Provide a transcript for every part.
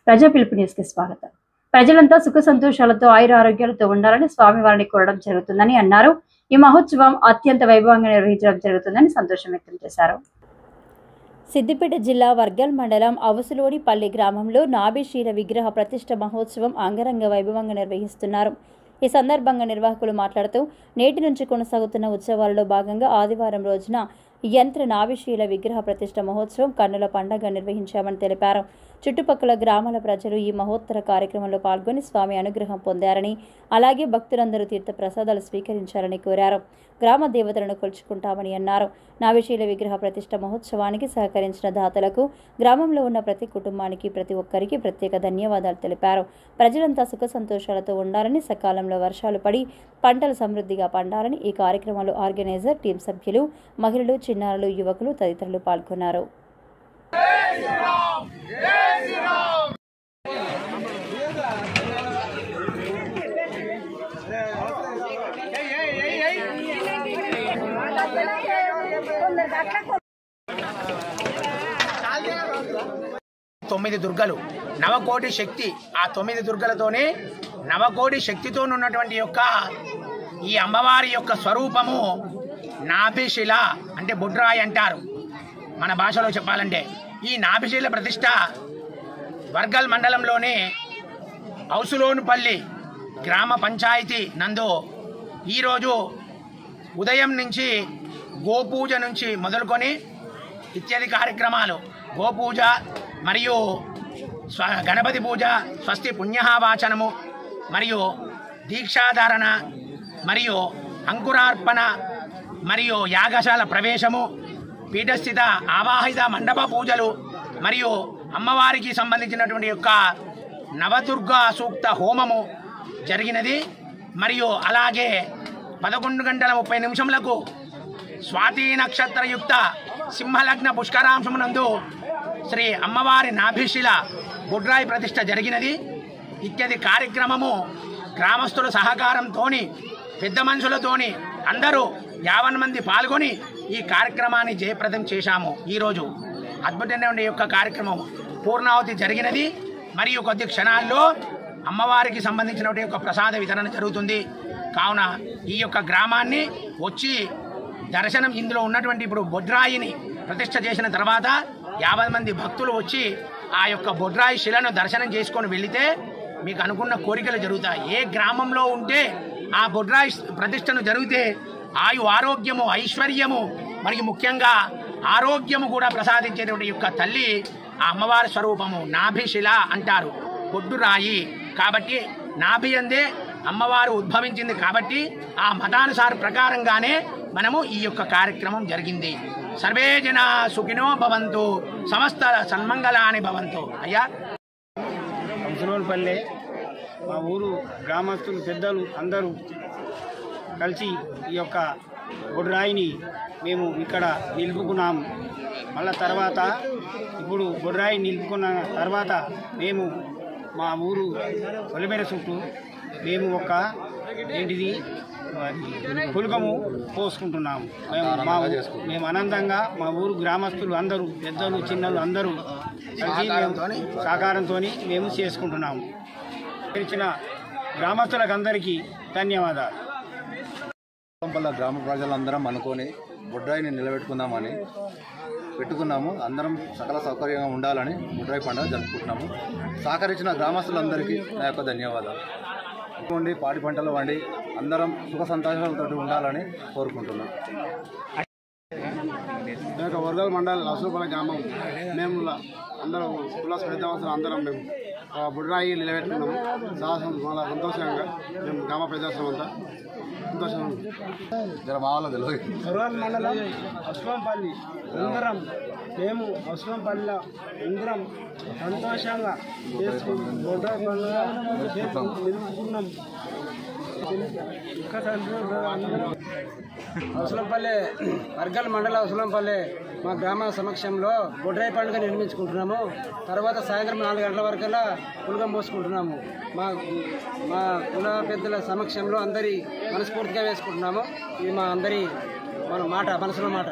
ప్రజా పిలుపు న్యూస్ కి స్వాగతం. ప్రజలంతా సుఖ సంతోషాలతో ఆయుర ఆరోగ్యాలతో ఉండాలని స్వామి వారిని కోరడం జరుగుతుందని అన్నారు. ఈ మహోత్సవం అత్యంత వైభవంగా నిర్వహించడం జరుగుతుందని సంతోషం వ్యక్తం చేశారు. సిద్దిపేట జిల్లా వర్గల్ మండలం అవుసులోడిపల్లి గ్రామంలో నాభిశీల విగ్రహ ప్రతిష్ఠ మహోత్సవం అంగరంగ వైభవంగా నిర్వహిస్తున్నారు. ఈ సందర్భంగా నిర్వాహకులు మాట్లాడుతూ నేటి నుంచి కొనసాగుతున్న ఉత్సవాలలో భాగంగా ఆదివారం రోజున యంత్ర నాభిశీల విగ్రహ ప్రతిష్ఠ మహోత్సవం కన్నుల పండగ నిర్వహించామని తెలిపారు. చుట్టుపక్కల గ్రామాల ప్రజలు ఈ మహోత్తర కార్యక్రమంలో పాల్గొని స్వామి అనుగ్రహం పొందారని, అలాగే భక్తులందరూ తీర్థ ప్రసాదాలు స్వీకరించాలని కోరారు. గ్రామ దేవతలను కొలుచుకుంటామని అన్నారు. నాభిశీల విగ్రహ ప్రతిష్ఠ మహోత్సవానికి సహకరించిన దాతలకు, గ్రామంలో ఉన్న ప్రతి కుటుంబానికి, ప్రతి ఒక్కరికి ప్రత్యేక ధన్యవాదాలు తెలిపారు. ప్రజలంతా సుఖ సంతోషాలతో ఉండాలని, సకాలంలో వర్షాలు పడి పంటలు సమృద్ధిగా పండాలని ఈ కార్యక్రమంలో ఆర్గనైజర్, టీం సభ్యులు, మహిళలు, చిన్నారులు, యువకులు తదితరులు పాల్గొన్నారు. తొమ్మిది దుర్గలు, నవకోటి శక్తి. ఆ 9 దుర్గలతోనే నవకోటి శక్తితో ఉన్నటువంటి యొక్క ఈ అమ్మవారి యొక్క స్వరూపము నాభిశిల అంటే బుడ్రాయి అంటారు మన భాషలో చెప్పాలంటే. ఈ నాభిశిల ప్రతిష్ట వర్గల్ మండలంలోని అవుసులోనిపల్లి గ్రామ పంచాయతీ నందు ఈరోజు ఉదయం నుంచి గోపూజ నుంచి మొదలుకొని ఇత్యాది కార్యక్రమాలు, గోపూజ మరియు గణపతి పూజ, స్వస్తి పుణ్యవాచనము మరియు దీక్షాధారణ మరియు అంకురార్పణ మరియు యాగశాల ప్రవేశము, పీఠస్థిత ఆవాహిత మండప పూజలు మరియు అమ్మవారికి సంబంధించినటువంటి యొక్క నవదుర్గా సూక్త హోమము జరిగినది. మరియు అలాగే 11:30 స్వాతి నక్షత్రయుక్త సింహలగ్న పుష్కరాంశమునందు శ్రీ అమ్మవారి నాభిశిల బుడ్రాయి ప్రతిష్ఠ జరిగినది. ఇత్యాది కార్యక్రమము గ్రామస్తుల సహకారంతోని, పెద్ద మనుషులతోని అందరూ 50 మంది పాల్గొని ఈ కార్యక్రమాన్ని జయప్రదం చేశాము. ఈరోజు అద్భుతమైన యొక్క కార్యక్రమం పూర్ణావతి జరిగినది. మరియు కొద్ది క్షణాల్లో అమ్మవారికి సంబంధించినటువంటి యొక్క ప్రసాద వితరణ జరుగుతుంది. కావున ఈ యొక్క గ్రామాన్ని వచ్చి దర్శనం, ఇందులో ఉన్నటువంటి ఇప్పుడు బొడ్రాయిని ప్రతిష్ఠ చేసిన తర్వాత 50 మంది భక్తులు వచ్చి ఆ యొక్క బొడ్రాయి శిలను దర్శనం చేసుకొని వెళితే మీకు అనుకున్న కోరికలు జరుగుతాయి. ఏ గ్రామంలో ఉంటే ఆ బొడ్రాయి ప్రతిష్టను జరిగితే ఆయు ఆరోగ్యము, ఐశ్వర్యము మరియు ముఖ్యంగా ఆరోగ్యము కూడా ప్రసాదించేటువంటి యొక్క తల్లి ఆ అమ్మవారి స్వరూపము నాభిశిల అంటారు, బొడ్డురాయి. కాబట్టి నాభి అందే అమ్మవారు ఉద్భవించింది. కాబట్టి ఆ మతానుసార ప్రకారంగానే మనము ఈ యొక్క కార్యక్రమం జరిగింది. సర్వే జన సుఖినో భవంతు, సమస్త సన్మంగళాని భవంతు. అయ్యా, అవుసులోనిపల్లి మా ఊరు గ్రామస్తులు, పెద్దలు అందరూ కలిసి ఈ యొక్క బొడ్రాయిని మేము ఇక్కడ నిలుపుకున్నాము. మళ్ళా తర్వాత ఇప్పుడు బొడ్రాయి నిలుపుకున్న తర్వాత మేము మా ఊరు పొలిమేర చుట్టూ మేము ఒక ఏంటిది పులకము పోసుకుంటున్నాము. మేము ఆనందంగా మా ఊరు గ్రామస్తులు అందరూ, పెద్దలు, చిన్నలు అందరూ కలిసి సహకారంతో మేము చేసుకుంటున్నాము. తెలిసిన గ్రామస్తులకు అందరికీ ధన్యవాదాలు. గ్రామ ప్రజలందరం అనుకొని బొడ్రాయిని నిలబెట్టుకుందామని పెట్టుకున్నాము. అందరం సకల సౌకర్యంగా ఉండాలని బొడ్రాయి పండుగ జరుపుకుంటున్నాము. సహకరించిన గ్రామస్తులందరికీ నా యొక్క ధన్యవాదాలు. ఉండి పాడి పంటలు వండి అందరం సుఖ సంతోషాలతో ఉండాలని కోరుకుంటున్నాం. వర్గల్ మండల్ అవుసులోనిపల్లి గ్రామం మేము అందరం కులాస పెద్దవాసులు అందరం మేము బుడ్రాయి నిలబెట్టుకున్నాము. చాలా సంతోషంగా మేము గ్రామ ప్రజాస్వామ్యం అంతా సంతోషంగా వర్గల్ మండలం అవుసులోనిపల్లి అందరం మేము అవుసులోనిపల్లిలో అందరం సంతోషంగా బొడ్రాయి పండుగ నిలుపుకున్నాం. అవుసులోనిపల్లి వర్గల్ మండల అవుసులోనిపల్లి మా గ్రామ సమక్షంలో బొడ్రాయి పండుగ నిర్మించుకుంటున్నాము. తర్వాత సాయంత్రం 4 గంటల వరకల్లా పులగం పోసుకుంటున్నాము. మా కుల పెద్దల సమక్షంలో అందరి మనస్ఫూర్తిగా వేసుకుంటున్నాము. ఇది మా అందరి మనసులో మాట.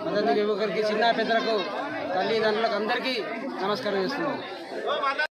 పద్ధతి యువకులకి, చిన్న పెద్దలకు, తల్లిదండ్రులకు అందరికీ నమస్కారం చేస్తున్నాము.